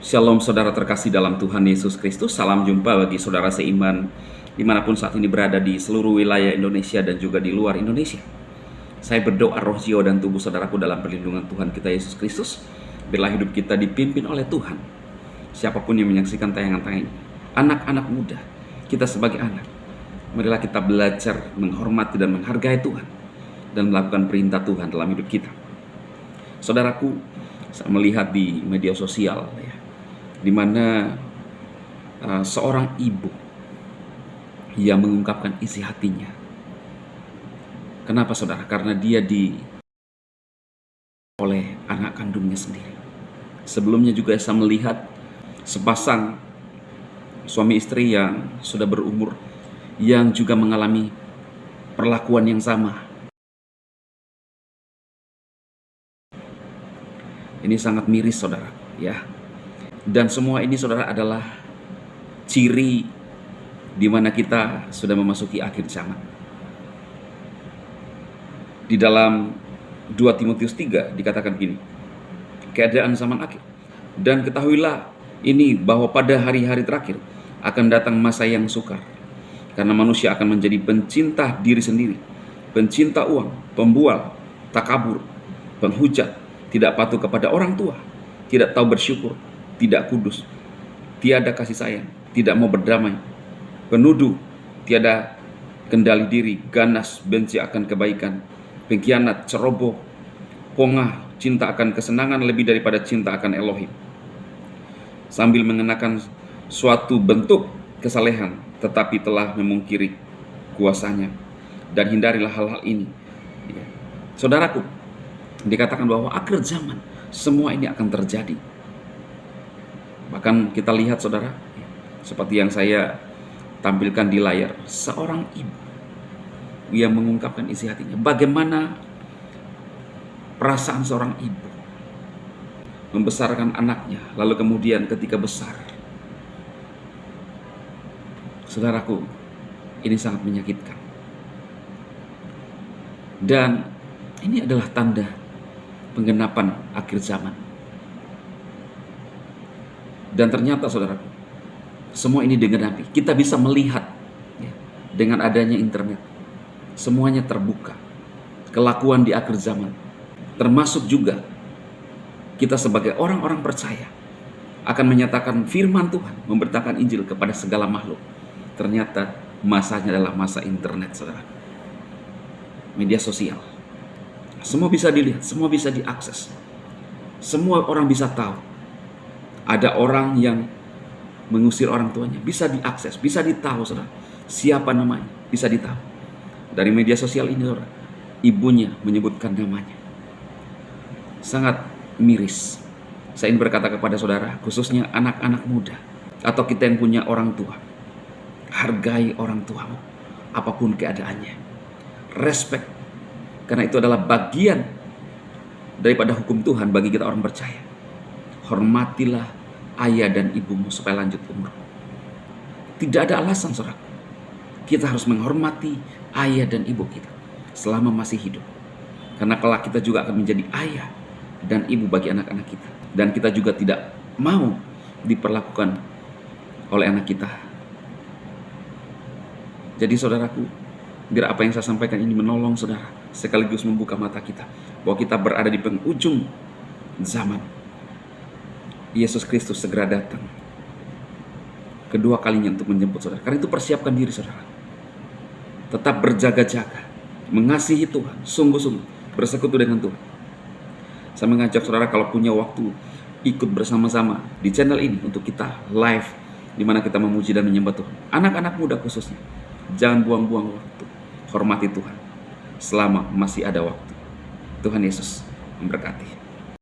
Shalom saudara terkasih dalam Tuhan Yesus Kristus. Salam jumpa bagi saudara seiman dimanapun saat ini berada di seluruh wilayah Indonesia dan juga di luar Indonesia. Saya berdoa roh, jiwa, dan tubuh saudaraku dalam perlindungan Tuhan kita Yesus Kristus. Biarlah hidup kita dipimpin oleh Tuhan. Siapapun yang menyaksikan tayangan-tayangan ini, anak-anak muda, kita sebagai anak, marilah kita belajar menghormati dan menghargai Tuhan dan melakukan perintah Tuhan dalam hidup kita. Saudaraku, saya melihat di media sosial di mana seorang ibu yang mengungkapkan isi hatinya. Kenapa saudara? Karena dia oleh anak kandungnya sendiri. Sebelumnya juga saya melihat sepasang suami istri yang sudah berumur yang juga mengalami perlakuan yang sama. Ini sangat miris saudara, ya. Dan semua ini saudara adalah ciri di mana kita sudah memasuki akhir zaman. Di dalam 2 Timotius 3 dikatakan gini, keadaan zaman akhir. Dan ketahuilah ini bahwa pada hari-hari terakhir akan datang masa yang sukar. Karena manusia akan menjadi pencinta diri sendiri, pencinta uang, pembual, takabur, penghujat, tidak patuh kepada orang tua, tidak tahu bersyukur, tidak kudus, tiada kasih sayang, tidak mau berdamai, penuduh, tiada kendali diri, ganas, benci akan kebaikan, pengkhianat, ceroboh, pongah, cinta akan kesenangan lebih daripada cinta akan Elohim. Sambil mengenakan suatu bentuk kesalehan, tetapi telah memungkiri kuasanya. Dan hindarilah hal-hal ini. Saudaraku, dikatakan bahwa akhir zaman semua ini akan terjadi. Bahkan kita lihat saudara, seperti yang saya tampilkan di layar, seorang ibu yang mengungkapkan isi hatinya. Bagaimana perasaan seorang ibu membesarkan anaknya, lalu kemudian ketika besar, saudaraku, ini sangat menyakitkan. Dan ini adalah tanda penggenapan akhir zaman. Dan ternyata saudaraku, semua ini digenapi. Kita bisa melihat dengan adanya internet, semuanya terbuka. Kelakuan di akhir zaman, termasuk juga kita sebagai orang-orang percaya akan menyatakan firman Tuhan, memberitakan Injil kepada segala makhluk. Ternyata masanya adalah masa internet saudara. Media sosial, semua bisa dilihat, semua bisa diakses, semua orang bisa tahu. Ada orang yang mengusir orang tuanya, bisa diakses, bisa ditahu saudara, siapa namanya, bisa ditahu. Dari media sosial ini saudara, ibunya menyebutkan namanya. Sangat miris. Saya ingin berkata kepada saudara, khususnya anak-anak muda, atau kita yang punya orang tua, hargai orang tuamu, apapun keadaannya. Respect, karena itu adalah bagian daripada hukum Tuhan bagi kita orang percaya. Hormatilah ayah dan ibumu supaya lanjut umur. Tidak ada alasan saudara, kita harus menghormati ayah dan ibu kita selama masih hidup. Karena kelak kita juga akan menjadi ayah dan ibu bagi anak-anak kita. Dan kita juga tidak mau diperlakukan oleh anak kita. Jadi saudaraku, biar apa yang saya sampaikan ini menolong saudara, sekaligus membuka mata kita bahwa kita berada di penghujung zaman. Yesus Kristus segera datang kedua kalinya untuk menjemput saudara. Karena itu persiapkan diri saudara. Tetap berjaga-jaga, mengasihi Tuhan, sungguh-sungguh bersekutu dengan Tuhan. Saya mengajak saudara kalau punya waktu, ikut bersama-sama di channel ini untuk kita live, di mana kita memuji dan menyembah Tuhan. Anak-anak muda khususnya, jangan buang-buang waktu, hormati Tuhan selama masih ada waktu. Tuhan Yesus memberkati.